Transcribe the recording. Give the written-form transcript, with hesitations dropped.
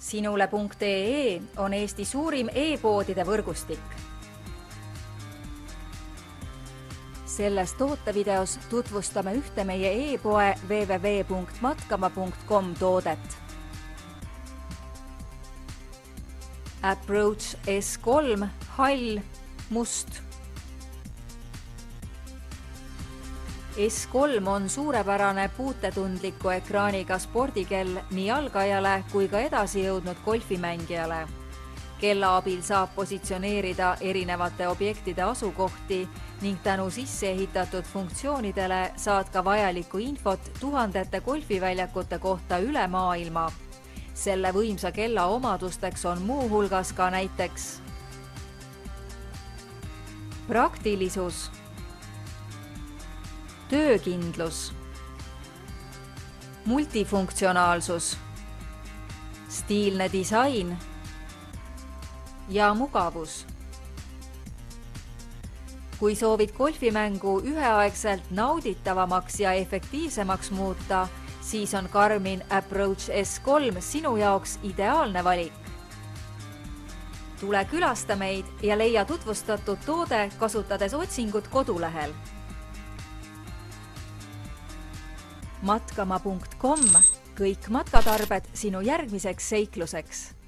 Sinule.ee on Eesti suurim e-poodide võrgustik. Selles tootevideos tutvustame ühte meie e-poe www.matkama.com toodet. Approach S3 hall must. S3 on suurepärane puutetundliku ekraaniga spordikell nii algajale kui ka edasi jõudnud golfimängijale. Kella abil saab positsioneerida erinevate objektide asukohti ning tänu sisse ehitatud funktsioonidele saad ka vajalikku infot tuhandete golfiväljakute kohta üle maailma. Selle võimsa kella omadusteks on muu hulgas ka näiteks praktilisus, töökindlus, multifunktsionaalsus, stiilne disain ja mugavus. Kui soovid golfimängu üheaegselt nauditavamaks ja efektiivsemaks muuta, siis on Garmin Approach S3 sinu jaoks ideaalne valik. Tule külasta meid ja leia tutvustatud toode kasutades otsingut kodulehel. Matkama.com, kõik matkatarbed sinu järgmiseks seikluseks.